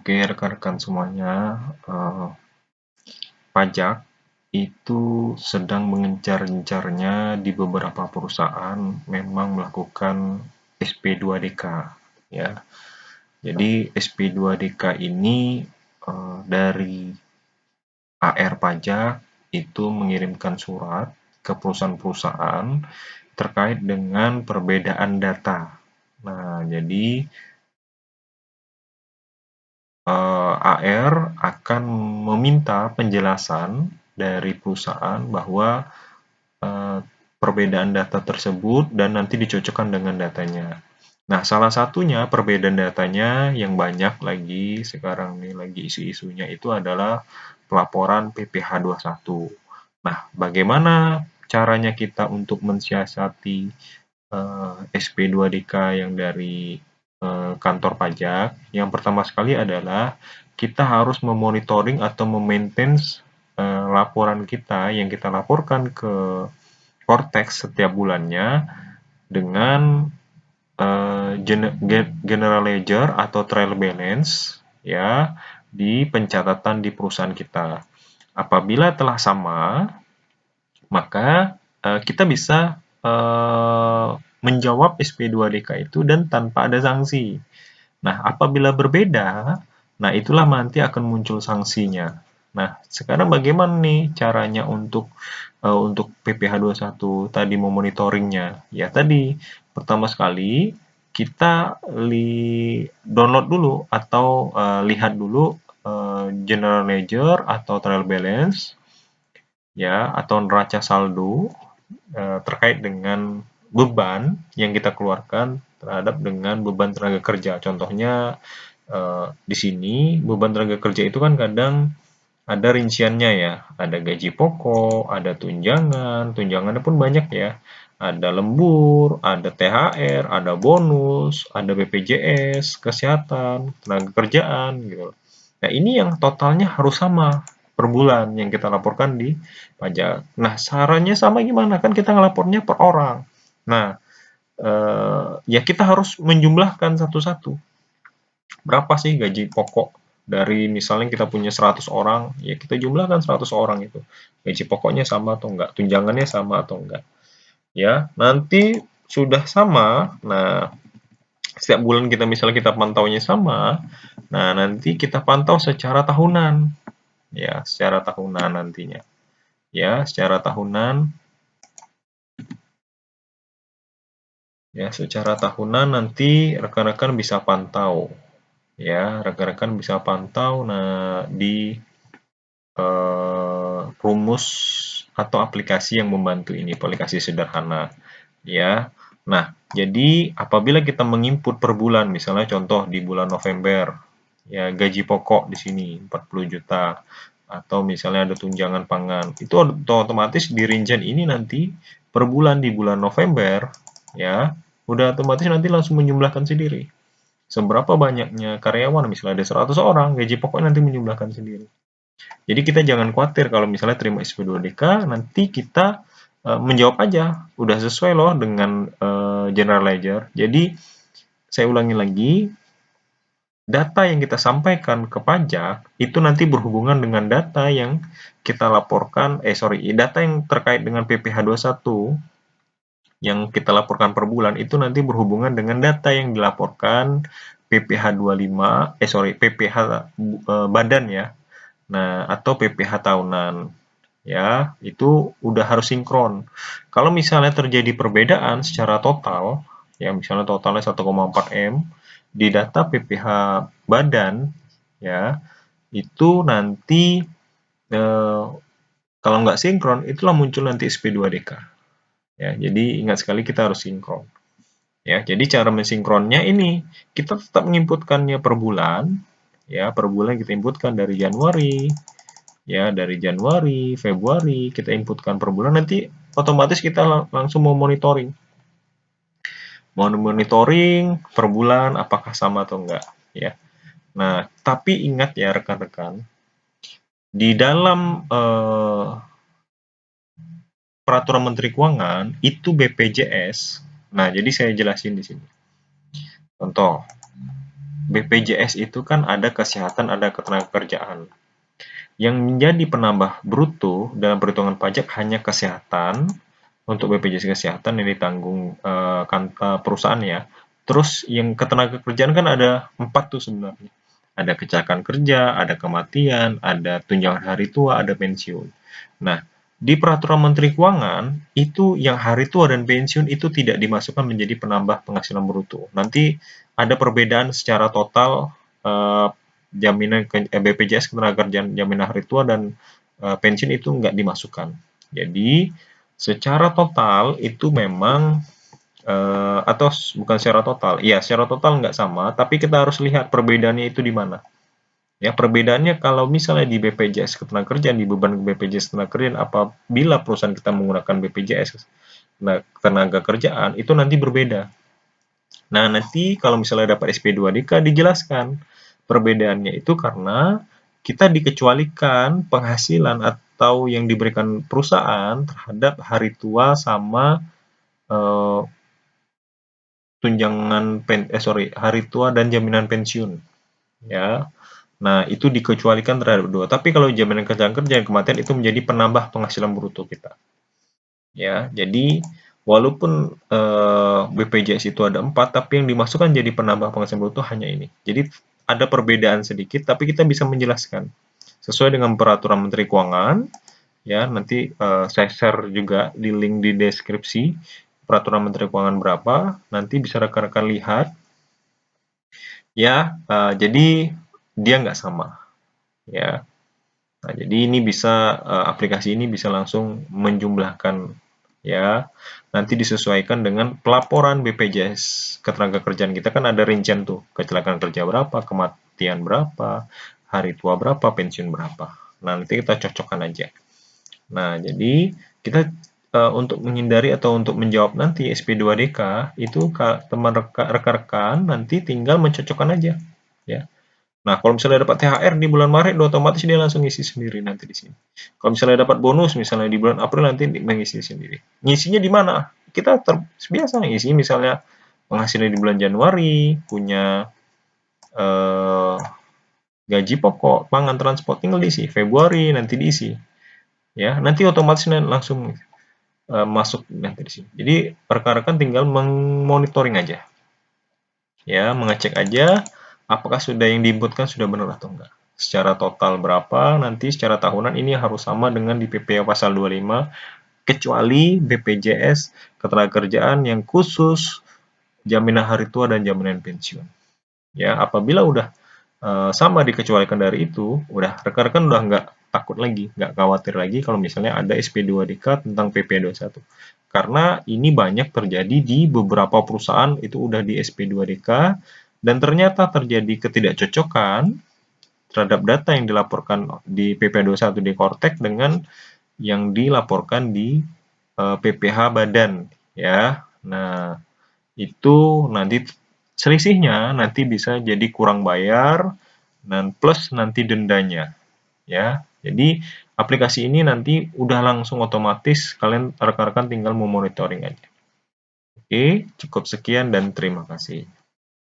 Oke, rekan-rekan semuanya, pajak itu sedang mengencar-gencarnya di beberapa perusahaan memang melakukan SP2DK, ya. Jadi SP2DK ini dari AR Pajak itu mengirimkan surat ke perusahaan-perusahaan terkait dengan perbedaan data. Nah, jadi AR akan meminta penjelasan dari perusahaan bahwa perbedaan data tersebut dan nanti dicocokkan dengan datanya. Nah, salah satunya perbedaan datanya yang banyak lagi sekarang nih lagi isu-isunya itu adalah pelaporan PPh 21. Nah, bagaimana caranya kita untuk mensiasati SP2DK yang dari kantor pajak? Yang pertama sekali adalah kita harus memonitoring atau memaintain laporan kita yang kita laporkan ke Cortex setiap bulannya dengan general ledger atau trial balance ya di pencatatan di perusahaan kita. Apabila telah sama, maka kita bisa menjawab SP2DK itu dan tanpa ada sanksi. Nah, apabila berbeda, nah itulah nanti akan muncul sanksinya. Nah, sekarang bagaimana nih caranya untuk PPh 21 tadi memonitoringnya? Ya tadi, pertama sekali kita download dulu atau lihat dulu general ledger atau trial balance ya atau neraca saldo terkait dengan beban yang kita keluarkan terhadap dengan beban tenaga kerja. Contohnya di sini beban tenaga kerja itu kan kadang ada rinciannya ya, ada gaji pokok, ada tunjangan, tunjangannya pun banyak ya. Ada lembur, ada THR, ada bonus, ada BPJS, kesehatan, tenaga kerjaan gitu. Nah, ini yang totalnya harus sama per bulan yang kita laporkan di pajak. Nah, sarannya sama gimana? Kan kita ngelapornya per orang. Nah, ya kita harus menjumlahkan satu-satu. Berapa sih gaji pokok dari misalnya kita punya 100 orang, ya kita jumlahkan 100 orang itu. Gaji pokoknya sama atau enggak, tunjangannya sama atau enggak. Ya, nanti sudah sama. Nah, setiap bulan kita misalnya kita pantaunya sama. Nah, nanti kita pantau secara tahunan. Ya, secara tahunan nantinya. Ya, secara tahunan. Ya, secara tahunan nanti rekan-rekan bisa pantau. Ya, rekan-rekan bisa pantau nah di rumus atau aplikasi yang membantu ini, aplikasi sederhana ya. Nah, jadi apabila kita menginput per bulan, misalnya contoh di bulan November, ya gaji pokok di sini 40 juta atau misalnya ada tunjangan pangan, itu otomatis di rincian ini nanti per bulan di bulan November ya, udah otomatis nanti langsung menjumlahkan sendiri. Seberapa banyaknya karyawan, misalnya ada 100 orang, gaji pokok nanti menjumlahkan sendiri. Jadi kita jangan khawatir kalau misalnya terima SP2DK, nanti kita menjawab aja, udah sesuai loh dengan general ledger. Jadi saya ulangi lagi, data yang kita sampaikan ke pajak itu nanti berhubungan dengan data yang kita laporkan, data yang terkait dengan PPh 21 yang kita laporkan per bulan itu nanti berhubungan dengan data yang dilaporkan PPh 25, PPh badan ya. Nah, atau PPh tahunan ya, itu udah harus sinkron. Kalau misalnya terjadi perbedaan secara total, ya misalnya totalnya 1,4 M di data PPh badan ya, itu nanti kalau nggak sinkron itulah muncul nanti SP2DK. Ya, jadi ingat sekali kita harus sinkron. Ya, jadi cara mensinkronnya ini kita tetap menginputkannya per bulan, ya per bulan kita inputkan dari Januari, ya dari Januari, Februari kita inputkan per bulan, nanti otomatis kita langsung mau monitoring per bulan apakah sama atau enggak ya. Nah, tapi ingat ya rekan-rekan, di dalam peraturan Menteri Keuangan itu BPJS. Nah, jadi saya jelasin di sini. Contoh, BPJS itu kan ada kesehatan, ada ketenagakerjaan. Yang menjadi penambah bruto dalam perhitungan pajak hanya kesehatan, untuk BPJS Kesehatan yang ditanggung perusahaan ya. Terus yang ketenagakerjaan kan ada 4 tuh sebenarnya. Ada kecelakaan kerja, ada kematian, ada tunjangan hari tua, ada pensiun. Nah, di peraturan Menteri Keuangan itu yang hari tua dan pensiun itu tidak dimasukkan menjadi penambah penghasilan bruto. Nanti ada perbedaan secara total BPJS Ketenagakerjaan jaminan hari tua dan pensiun itu nggak dimasukkan. Jadi secara total itu memang atau bukan secara total, ya secara total nggak sama, tapi kita harus lihat perbedaannya itu di mana. Ya, perbedaannya kalau misalnya di BPJS Ketenagakerjaan, di beban BPJS Ketenagakerjaan, apabila perusahaan kita menggunakan BPJS Ketenagakerjaan, itu nanti berbeda. Nah, nanti kalau misalnya dapat SP2DK dijelaskan perbedaannya itu karena kita dikecualikan penghasilan atau yang diberikan perusahaan terhadap hari tua sama eh, hari tua dan jaminan pensiun ya. Nah, itu dikecualikan terhadap dua. Tapi kalau jaminan kecelakaan kerja dan kematian itu menjadi penambah penghasilan bruto kita. Ya, jadi walaupun BPJS itu ada 4, tapi yang dimasukkan jadi penambah penghasilan bruto hanya ini. Jadi ada perbedaan sedikit, tapi kita bisa menjelaskan sesuai dengan peraturan Menteri Keuangan. Ya, nanti saya share juga di link di deskripsi peraturan Menteri Keuangan berapa. Nanti bisa rekan-rekan lihat. Ya, jadi dia nggak sama. Ya, nah, jadi ini bisa aplikasi ini bisa langsung menjumlahkan ya. Nanti disesuaikan dengan pelaporan BPJS Ketenagakerjaan kita kan ada rincian tuh, kecelakaan kerja berapa, kematian berapa, hari tua berapa, pensiun berapa. Nah, nanti kita cocokkan aja. Nah, jadi kita untuk menghindari atau untuk menjawab nanti SP2DK itu teman rekan-rekan nanti tinggal mencocokkan aja ya. Nah, kalau misalnya dapat THR di bulan Maret, otomatis dia langsung ngisi sendiri nanti di sini. Kalau misalnya dapat bonus, misalnya di bulan April nanti mengisi sendiri. Ngisinya di mana? Kita biasa ngisi, misalnya penghasilan di bulan Januari, punya eh, gaji pokok, pangan, transport, tinggal diisi. Februari nanti diisi. Ya, nanti otomatis langsung masuk nanti di sini. Jadi rekan-rekan tinggal mengmonitoring aja. Ya, mengecek aja apakah sudah yang diinputkan sudah benar atau enggak. Secara total berapa, nanti secara tahunan ini harus sama dengan di PPh pasal 25, kecuali BPJS Ketenagakerjaan yang khusus jaminan hari tua dan jaminan pensiun. Ya, apabila udah sama dikecualikan dari itu, udah rekan-rekan udah nggak takut lagi, nggak khawatir lagi kalau misalnya ada SP2DK tentang PP21. Karena ini banyak terjadi di beberapa perusahaan itu udah di SP2DK dan ternyata terjadi ketidakcocokan terhadap data yang dilaporkan di PP21 di Kortek dengan yang dilaporkan di PPh Badan ya. Nah, itu nanti selisihnya nanti bisa jadi kurang bayar dan plus nanti dendanya ya. Jadi aplikasi ini nanti udah langsung otomatis kalian rekan-rekan tinggal memonitoring aja. Oke, cukup sekian dan terima kasih.